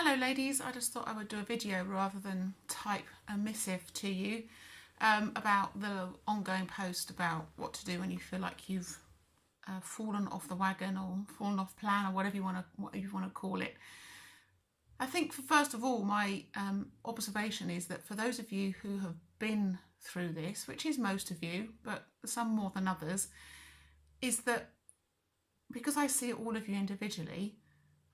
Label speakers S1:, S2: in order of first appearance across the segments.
S1: Hello ladies, I just thought I would do a video rather than type a missive to you about the ongoing post about what to do when you feel like you've fallen off the wagon or fallen off plan or whatever you want to call it. I think first of all my observation is that for those of you who have been through this, which is most of you, but some more than others, is that because I see all of you individually,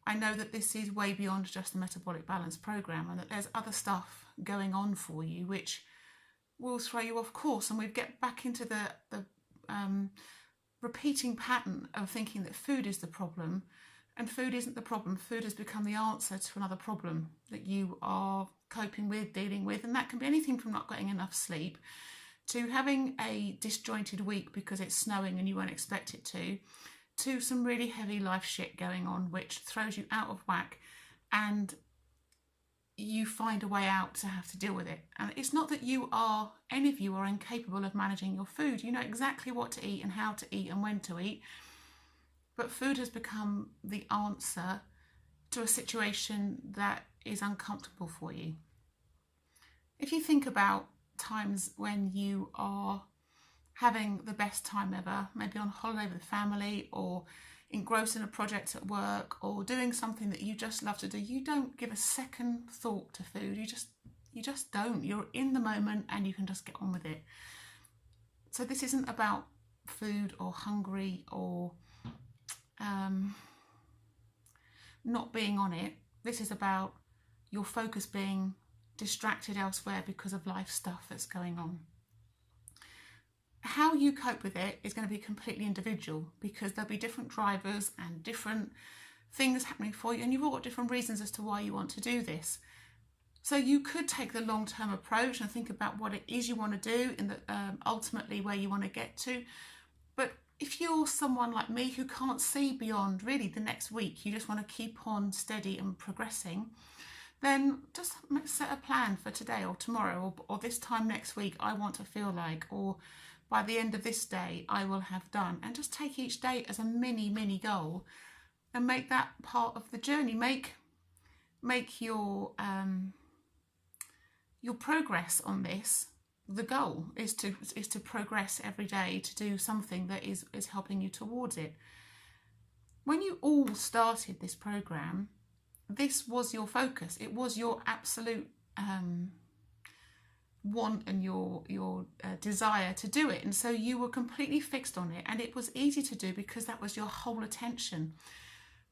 S1: I know that this is way beyond just the metabolic balance program and that there's other stuff going on for you which will throw you off course, and we get back into the repeating pattern of thinking that food is the problem, and food isn't the problem. Food has become the answer to another problem that you are coping with, dealing with, and that can be anything from not getting enough sleep to having a disjointed week because it's snowing and you won't expect it to some really heavy life shit going on which throws you out of whack, and you find a way out to have to deal with it. And it's not that any of you are incapable of managing your food. You know exactly what to eat and how to eat and when to eat, but food has become the answer to a situation that is uncomfortable for you. If you think about times when you are having the best time ever, maybe on holiday with the family or engrossed in a project at work or doing something that you just love to do, you don't give a second thought to food. You just don't. You're in the moment and you can just get on with it. So this isn't about food or hungry or not being on it. This is about your focus being distracted elsewhere because of life stuff that's going on. How you cope with it is going to be completely individual because there'll be different drivers and different things happening for you, and you've all got different reasons as to why you want to do this. So you could take the long-term approach and think about what it is you want to do and ultimately where you want to get to. But if you're someone like me who can't see beyond really the next week, you just want to keep on steady and progressing, then just set a plan for today or tomorrow or this time next week. I want to feel like, or by the end of this day, I will have done. And just take each day as a mini goal and make that part of the journey. Make your progress on this. The goal is to progress every day, to do something that is helping you towards it. When you all started this program, this was your focus. It was your absolute want and your desire to do it, and so you were completely fixed on it, and it was easy to do because that was your whole attention.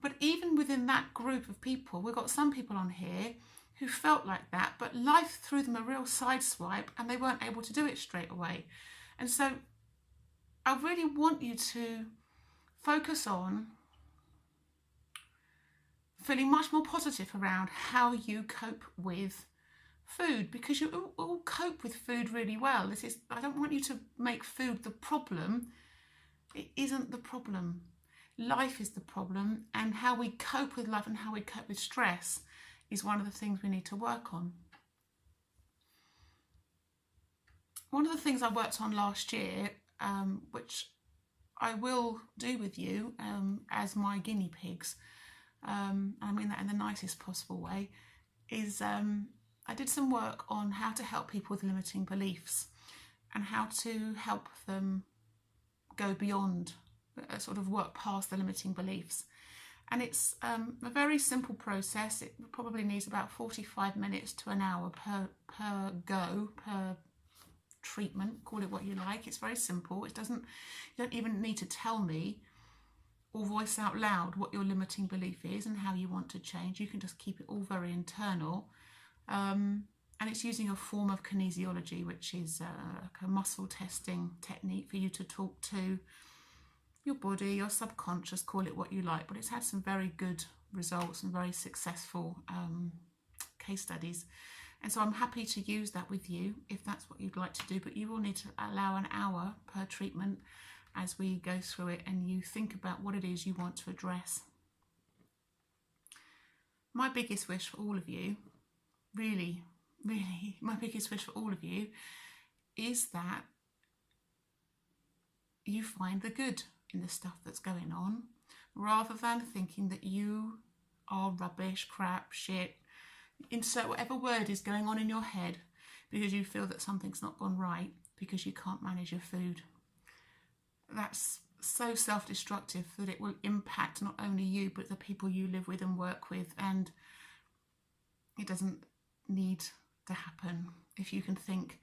S1: But even within that group of people, we've got some people on here who felt like that, but life threw them a real sideswipe and they weren't able to do it straight away. And so I really want you to focus on feeling much more positive around how you cope with food, because you all cope with food really well. I don't want you to make food the problem. It isn't the problem. Life is the problem, and how we cope with life and how we cope with stress is one of the things we need to work on. One of the things I worked on last year, which I will do with you as my guinea pigs, I mean that in the nicest possible way, is I did some work on how to help people with limiting beliefs and how to help them go beyond, sort of work past the limiting beliefs. And it's a very simple process. It probably needs about 45 minutes to an hour per treatment, call it what you like. It's very simple. You don't even need to tell me or voice out loud what your limiting belief is and how you want to change. You can just keep it all very internal. And it's using a form of kinesiology, which is a muscle testing technique for you to talk to your body, your subconscious, call it what you like. But it's had some very good results and very successful case studies. And so I'm happy to use that with you if that's what you'd like to do. But you will need to allow an hour per treatment as we go through it and you think about what it is you want to address. My biggest wish for all of you, really, my biggest wish for all of you is that you find the good in the stuff that's going on, rather than thinking that you are rubbish, crap, shit, Insert whatever word is going on in your head because you feel that something's not gone right because you can't manage your food. That's so self-destructive that it will impact not only you but the people you live with and work with, and it doesn't need to happen if you can think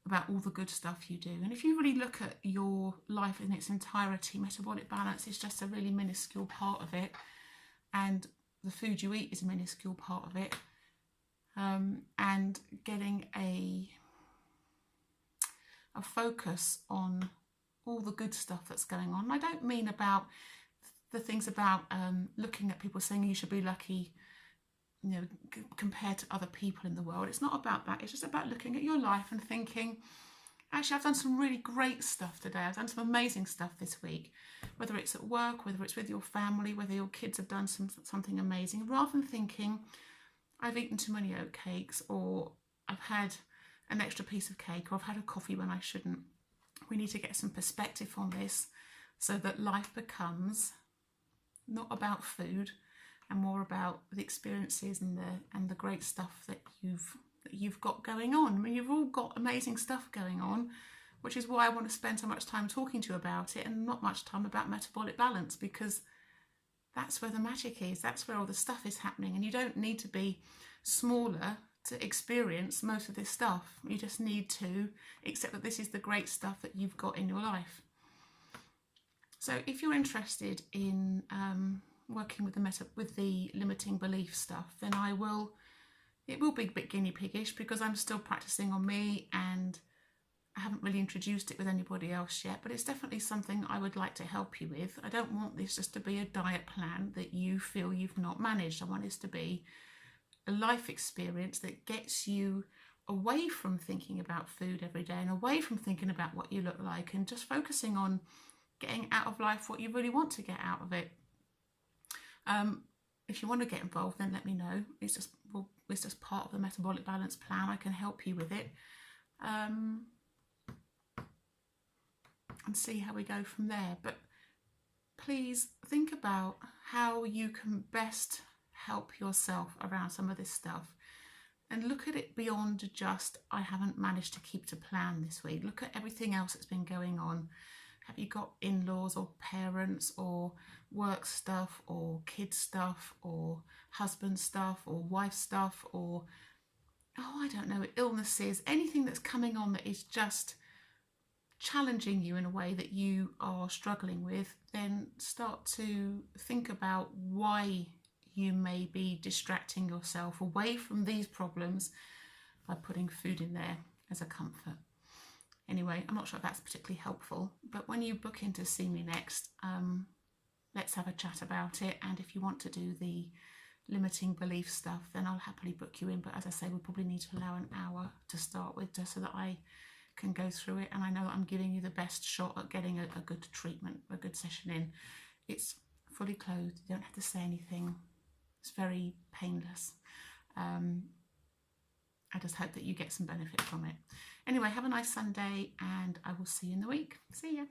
S1: about all the good stuff you do. And if you really look at your life in its entirety, metabolic balance is just a really minuscule part of it, and the food you eat is a minuscule part of it. And getting a focus on all the good stuff that's going on. I don't mean about the things about looking at people saying you should be lucky, you know, compared to other people in the world. It's not about that. It's just about looking at your life and thinking, actually, I've done some really great stuff today. I've done some amazing stuff this week, whether it's at work, whether it's with your family, whether your kids have done something amazing, rather than thinking, I've eaten too many oatcakes, or I've had an extra piece of cake, or I've had a coffee when I shouldn't. We need to get some perspective on this so that life becomes not about food and more about the experiences and the great stuff that you've got going on. I mean, you've all got amazing stuff going on, which is why I want to spend so much time talking to you about it and not much time about metabolic balance, because that's where the magic is. That's where all the stuff is happening, and you don't need to be smaller to experience most of this stuff. You just need to accept that this is the great stuff that you've got in your life. So if you're interested in working with the limiting belief stuff, then it will be a bit guinea piggish because I'm still practicing on me and I haven't really introduced it with anybody else yet, but it's definitely something I would like to help you with. I don't want this just to be a diet plan that you feel you've not managed. I want this to be a life experience that gets you away from thinking about food every day and away from thinking about what you look like, and just focusing on getting out of life what you really want to get out of it. If you want to get involved, then let me know. It's just part of the metabolic balance plan. I can help you with it, and see how we go from there. But please think about how you can best help yourself around some of this stuff, and look at it beyond just, I haven't managed to keep to plan this week. Look at everything else that's been going on. Have you got in-laws or parents or work stuff or kid stuff or husband stuff or wife stuff, or, I don't know, illnesses, anything that's coming on that is just challenging you in a way that you are struggling with? Then start to think about why you may be distracting yourself away from these problems by putting food in there as a comfort. Anyway, I'm not sure if that's particularly helpful, but when you book in to see me next, let's have a chat about it. And if you want to do the limiting belief stuff, then I'll happily book you in. But as I say, we'll probably need to allow an hour to start with, just so that I can go through it. And I know that I'm giving you the best shot at getting a good treatment, a good session in. It's fully clothed, you don't have to say anything. It's very painless. I just hope that you get some benefit from it. Anyway, have a nice Sunday, and I will see you in the week. See ya.